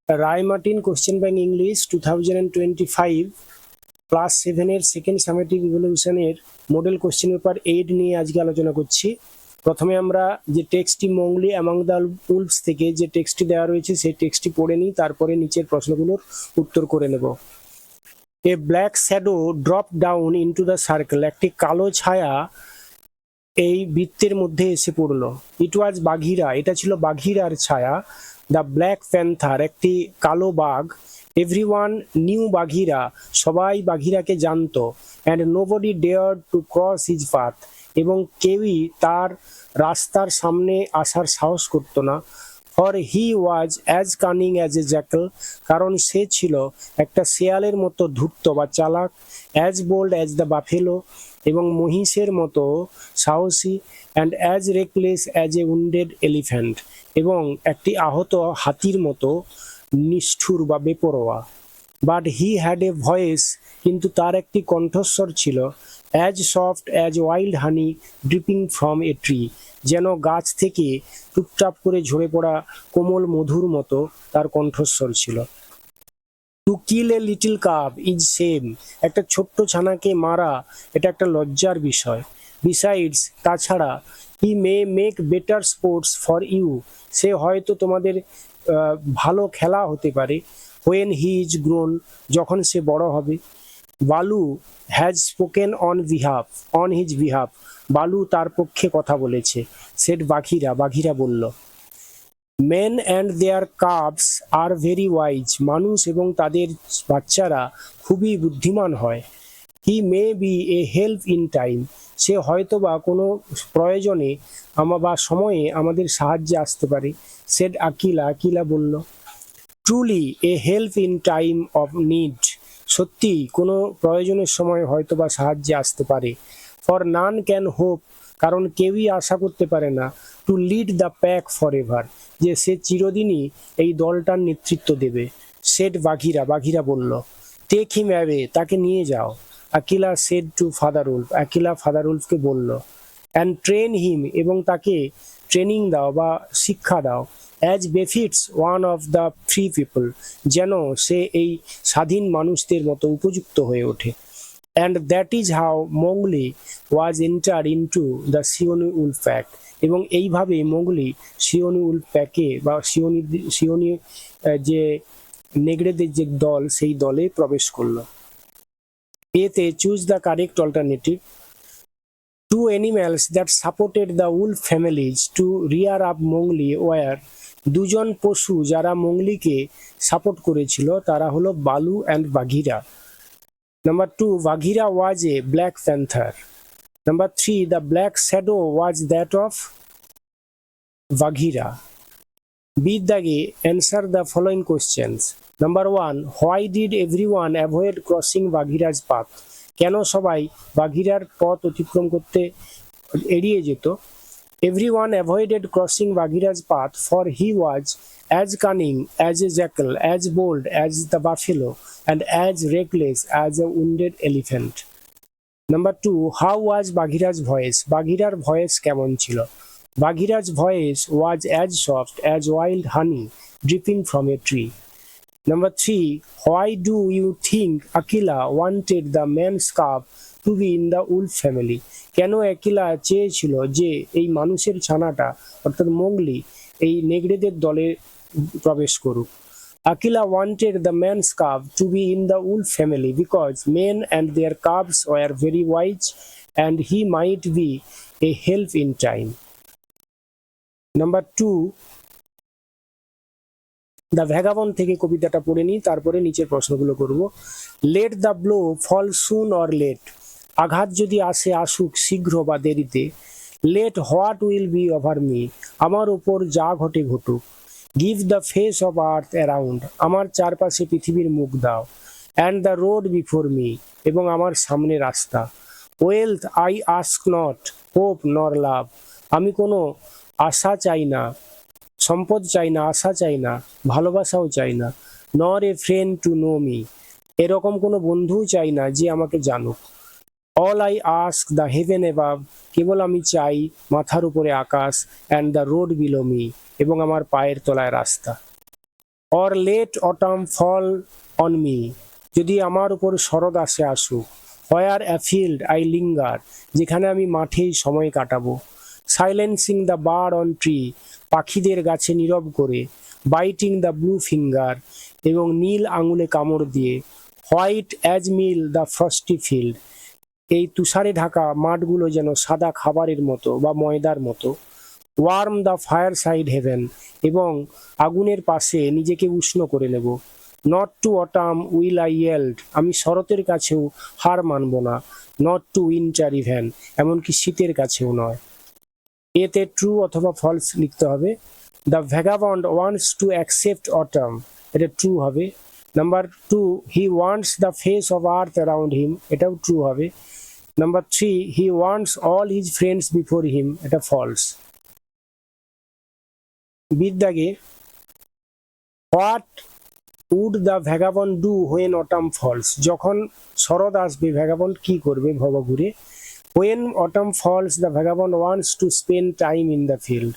রায় Martin question bank English 2025 class 7 এর second summative ইভ্যালুয়েশনের model question paper 8 নিয়ে আজকে আলোচনা করছি। প্রথমে আমরা যে টেক্সটটি মংলি অ্যামং দ্য উলফস থেকে যে টেক্সটটি দেওয়া রয়েছে সেই টেক্সটটি পড়ে নিই, তারপরে নিচের প্রশ্নগুলোর উত্তর করে নেব। A black shadow drop down into the circle, একটি কালো ছায়া এই বৃত্তের মধ্যে এসে পড়লো। ইট ওয়াজ বাঘিরা, এটা ছিল বাঘিরার ছায়া। দ্য ব্ল্যাক প্যান্থার, একটি কালো বাঘ। এভরিওয়ান নিউ বাঘিরা, সবাই বাঘিরাকে জানতো। And nobody dare to cross his path, এবং কেউই তার রাস্তার সামনে আসার সাহস করতো না। For he was as cunning as a jackal, কারণ সে ছিল একটা শেয়ালের মতো ধূর্ত বা চালাক। As bold as the buffalo, এবং মহিষের মতো সাহসী। And as reckless as a wounded elephant, এবং একটি আহত হাতির মতো নিষ্ঠুর বা বেপরোয়া। But he had a voice, কিন্তু তার একটি কণ্ঠস্বর ছিল। As soft as wild honey dripping from a tree, যেন গাছ থেকে টুপটাপ করে ঝরে পড়া কোমল মধুর মতো তার কণ্ঠস্বর ছিল। To kill a little cub is same, একটা ছোট্ট ছানাকে মারা এটা একটা লজ্জার বিষয়। বিসাইডস, তাছাড়া, he may make better sports for you, সে হয়তো তোমাদের ভালো খেলা হতে পারে। হোয়েন হি ইজ গ্রোন, যখন সে বড় হবে। বালু has spoken on his behalf, বালু তার পক্ষে কথা বলেছে। সেট বাঘিরা, বাঘিরা বলল। Men and there cubs are very wise, মানুষ এবং তাদের বাচ্চারা খুবই বুদ্ধিমান হয়। হি may B A help in time, সে হয়তোবা কোনো প্রয়োজনে বা সময়ে আমাদের সাহায্যে আসতে পারে। সেড আকিলা, আকিলা বলল। Truly A help in time of need, সত্যি কোনো প্রয়োজনের সময় হয়তোবা সাহায্যে আসতে পারে। ফর নান ক্যান হোপ, কারণ কেউই আশা করতে পারে না। To lead the pack for ever, যে সে চিরদিনই এই দলটার নেতৃত্ব দেবে। সেড বাঘিরা, বাঘিরা বলল। টেক হিম অ্যাওয়ে, তাকে নিয়ে যাও। Akela said to Father Wolf, Akela Father উলফকে বলল। অ্যান্ড ট্রেন হিম, এবং তাকে ট্রেনিং দাও বা শিক্ষা দাও। As befits one of the free people, যেন সে এই স্বাধীন মানুষদের মতো উপযুক্ত হয়ে ওঠে। And that is how Mowgli was enter into the Seeonee wolf pack, এবং এইভাবে মংলি সিওনি উলফ প্যাকে বা সিওনি যে নেগড়েদের যে দল, সেই দলে প্রবেশ করলো। এতে choose the correct alternative. Two animals that supported the wolf families to rear up Mowgli were, দুজন পশু যারা মংলিকে সাপোর্ট করেছিল তারা হলো Baloo and Bagheera. Number 2, Bagheera was a black panther. Number 3, the black shadow was that of Bagheera. With the answer the following questions. Number 1, why did everyone avoid crossing Baghira's path? কেন সবাই বাঘিরার পথ অতিক্রম করতে এড়িয়ে যেত? Everyone avoided crossing Baghira's path, for he was as cunning as a jackal, as bold as the buffalo, and as reckless as a wounded elephant. Number 2, how was Baghira's voice? বাঘিরার voice কেমন ছিল? Baghira's voice was as soft as wild honey dripping from a tree. Number 3, why do you think Akila wanted the man's calf to be in the wolf family? কেন আকিলা চেয়েছিল যে এই মানুষের ছানাটা অর্থাৎ মংলি এই নেগড়েদের দলে প্রবেশ করুক? Akila wanted the man's calf to be in the wolf family because men and their calves were very wise and he might be a help in time. Number 2, the vagabond থেকে কবিতাটা পড়ে নিই, তারপরে নিচের প্রশ্নগুলো করব। Let the blow fall soon or late, আঘাত যদি আসে আসুক শীঘ্র বা দেরিতে। Let what will be over me, আমার ওপর যা ঘটে ঘটুক। Give the face of earth around, আমার চারপাশে পৃথিবীর মুখ দাও। And the road before me, এবং আমার সামনে রাস্তা। Wealth I ask not, hope nor love, আমি কোনো আশা চাই না, সম্পদ চাই না, আশা চাই না, ভালোবাসাও চাই না। Nor a friend to know me, এরকম কোনো বন্ধুও চাই না যে আমাকে জানুক। All I ask the heaven above, কেবল আমি চাই মাথার উপরে আকাশ। And the road below me, এবং আমার পায়ের তলায় রাস্তা। or let autumn fall on me, যদি আমার উপর শরৎ আসে আসুক, where afield I linger, যেখানে আমি মাঠেই সময় কাটাবো, silencing the bird on tree, পাখিদের গাছে নীরব করে, বাইটিং দ্য ব্লু ফিঙ্গার, এবং নীল আঙুলে কামড় দিয়ে, white as meal the frosty field, এই তুষারে ঢাকা মাঠগুলো যেন সাদা খাবারের মতো বা ময়দার মতো, warm the fireside heaven, এবং আগুনের পাশে নিজেকে উষ্ণ করে নেব, not to autumn will I yield, আমি শরতের কাছেও হার মানব না, নট টু উইন্টার ইভেন, এমনকি শীতের কাছেও নয়। এতে ট্রু অথবা ফলস লিখতে হবে। The vagabond wants to accept autumn, এটা ট্রু হবে। Number 2, he wants the face of earth around him, এটাও ট্রু হবে। Number 3, he wants all his friends before him, এটা ফলস। বিদ্যাগে what would the vagabond do when autumn falls, যখন শরৎ আসবে vagabond কি করবে ভবঘুরে। When autumn falls the vagabond wants to spend time in the field.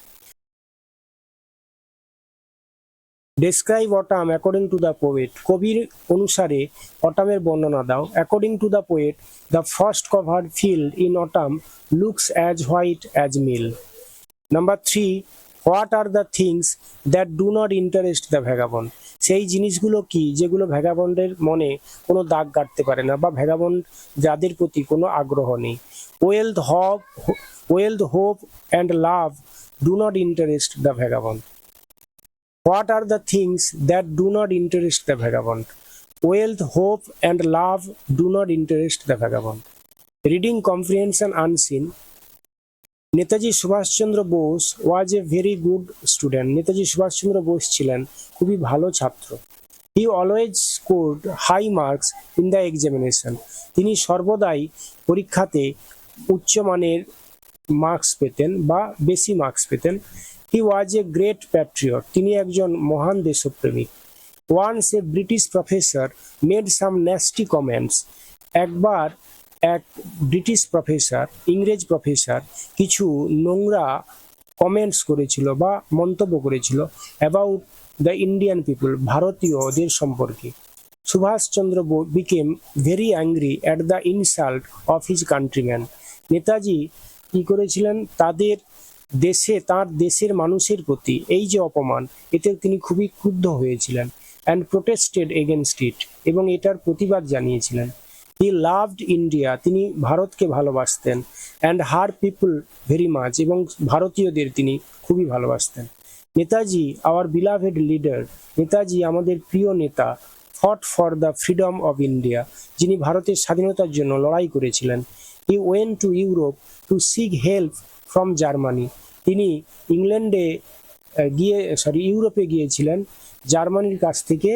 Describe autumn according to the poet, কবির অনুসারে অটামের বর্ণনা দাও। According to the poet, the frost covered field in autumn looks as white as meal. Number 3, what are the things that do not interest the vagabond, সেই জিনিসগুলো কি যেগুলো ভ্যাগাবন্ডের মনে কোনো দাগ কাটতে পারে না বা ভ্যাগাবন্ড যাদের প্রতি কোনো আগ্রহ নেই। Wealth hope and love do not interest the vagabond. What are the things that do not interest the vagabond? Wealth hope and love do not interest the vagabond. Reading comprehension unseen. Netaji Subhashchandra Bose was a very good student, Netaji Subhashchandra Bose ছিলেন খুবই ভালো ছাত্র। He always scored high marks in the examination, তিনি সর্বদাই পরীক্ষাতে উচ্চমানের marks পেতেন বা বেশি মার্কস পেতেন। হি ওয়াজ এ গ্রেট প্যাট্রিয়ট, তিনি একজন মহান দেশপ্রেমিক। Once a British professor made some nasty comments, একবার এক ব্রিটিশ প্রফেসর, ইংরেজ প্রফেসর কিছু নোংরা কমেন্টস করেছিল বা মন্তব্য করেছিল অ্যাবাউট দ্য ইন্ডিয়ান পিপল, ভারতীয়দের সম্পর্কে। Subhashchandra became very angry at the insult of his countryman, Netaji কি করেছিলেন তাদের তার দেশের মানুষের প্রতি এই যে অপমান, এতে তিনি খুবই ক্রুদ্ধ হয়েছিলেন। অ্যান্ড প্রোটেস্টেড এগেনস্ট ইট, এবং এটার প্রতিবাদ জানিয়েছিলেন। হি লাভড ইন্ডিয়া, তিনি ভারতকে ভালোবাসতেন। And her people very much, এবং ভারতীয়দের তিনি খুবই ভালোবাসতেন। Netaji hour beloved leader, Netaji আমাদের প্রিয় নেতা। Fought for the freedom of India, যিনি ভারতের স্বাধীনতার জন্য লড়াই করেছিলেন। He went to Europe to seek help from Germany, তিনি ইউরোপে গিয়েছিলেন জার্মানির কাছ থেকে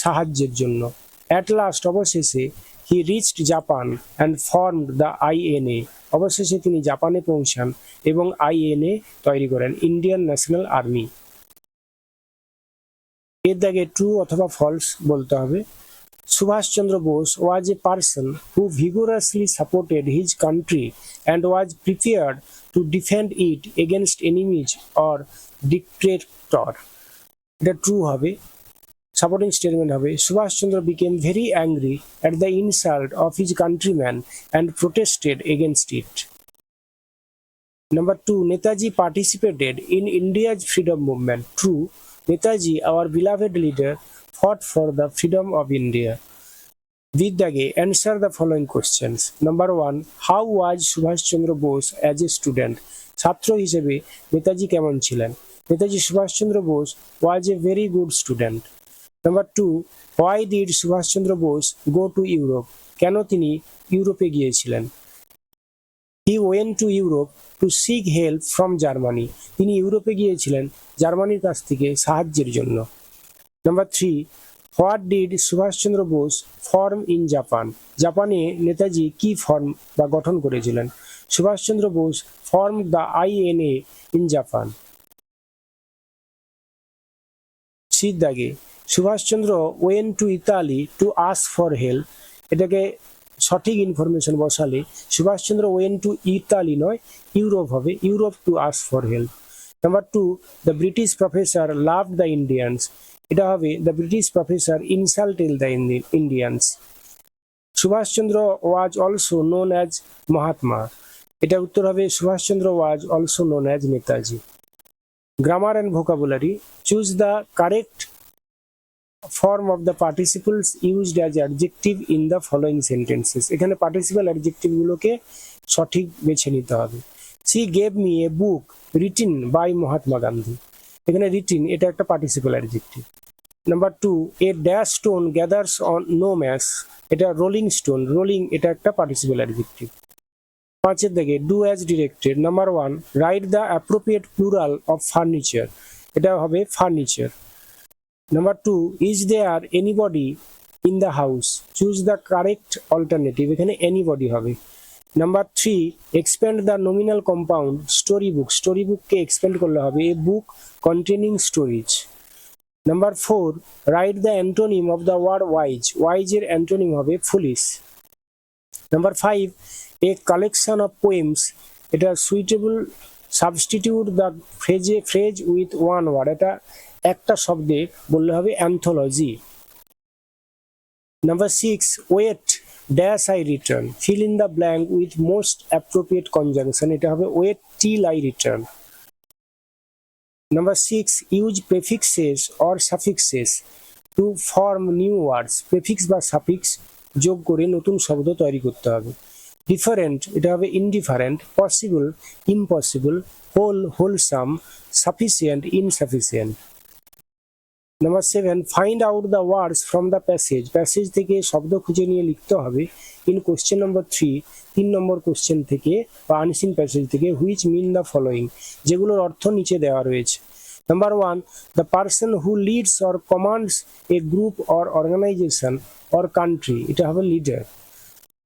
সাহায্যের জন্য। অ্যাট লাস্ট, অবশেষে, he reached Japan and formed the INA, অবশেষে তিনি জাপানে পৌঁছান এবং আইএনএ তৈরি করেন, ইন্ডিয়ান ন্যাশনাল আর্মি। এর দাগে ট্রু অথবা ফলস বলতে হবে। Subhas Chandra Bose was a person who vigorously supported his country and was prepared to defend it against enemies or dictator, এটা ট্রু হবে। সাপোর্টিং স্টেটমেন্ট হবে Subhas Chandra became very angry at the insult of his countryman and protested against it. Number 2, Netaji participated in India's freedom movement. True, Netaji, our beloved leader, fought for the freedom of India. Vidyage, answer the following questions. Number 1, how was Subhash Chandra Bose as a student? ছাত্র হিসেবে নেতাজি কেমন ছিলেন? Netaji Subhash Chandra Bose was a very good student. Number 2, why did Subhash Chandra Bose go to Europe? কেন তিনি ইউরোপে গিয়েছিলেন? He went to Europe to seek help from Germany. তিনি ইউরোপে গিয়েছিলেন জার্মানির কাছ থেকে সাহায্যের জন্য। Number 3, what did Subhash Chandra Bose form in Japan? জাপানে নেতাজি কি ফর্ম বা গঠন করেছিলেন? Subhash Chandra Bose formed the INA in Japan. সিদ্ধাগে Subhash Chandra went to Italy to ask for help, এটাকে সঠিক ইনফরমেশন বসালে সুভাষচন্দ্র went to Italy নয়, ইউরোপ হবে, Europe to ask for help. Number 2, the British professor loved the Indians. এটা হবে the British professor insulted the Indians. Subhashchandra was also known as Mahatma, এটা উত্তর হবে Subhashchandra was also known as Netaji. Grammar and vocabulary, choose the correct form of the participles used as adjective in the following sentences। এখানে participle adjective গুলোকে সঠিক বেছে নিতে হবে। she gave me a book written by Mahatma Gandhi, এখানে written এটা একটা participle adjective. Number 2, a dash stone gathers on no mass, এটা রোলিং স্টোন, রোলিং এটা একটা পার্টিসিপাল অ্যাডজেক্টিভ। 5 দিকে do as directed। Number 1, write the appropriate plural of furniture, এটা হবে furniture. Number 2, is there anybody in the house? Choose the correct alternative, এখানে anybody হবে। Number 3, expand the nominal compound storybook, storybook K expand করলে হবে a book containing stories। Number 4, write the antonym of the word wise, wise এর antonym হবে foolish। Number 5, a collection of poems, এটা suitable substitute the phrase with one word, এটা একটা শব্দে বললে হবে anthology. Number 6, wait dash I return, fill in the blank with most appropriate conjunction, এটা হবে wait till I return. Number 6, use prefixes or suffixes to form new words, prefix বা suffix যোগ করে নতুন শব্দ তৈরি করতে হবে। ডিফারেন্ট, এটা হবে indifferent, possible impossible, whole wholesome, sufficient insufficient. Number 7, find out the words from the passage, passage থেকে শব্দ খুঁজে নিয়ে লিখতে হবে in question number 3, 3 number question থেকে বা আনসিন প্যাসেজ থেকে, হুইচ মিন দ্য ফলোয়িং, যেগুলোর অর্থ নিচে দেওয়া রয়েছে। Number 1, the person who leads or commands a group or organisation or country, এটা হবে leader.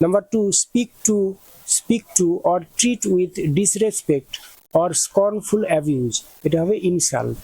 Number 2, speak to or treat with disrespect or scornful abuse, এটা হবে ইনসাল্ট।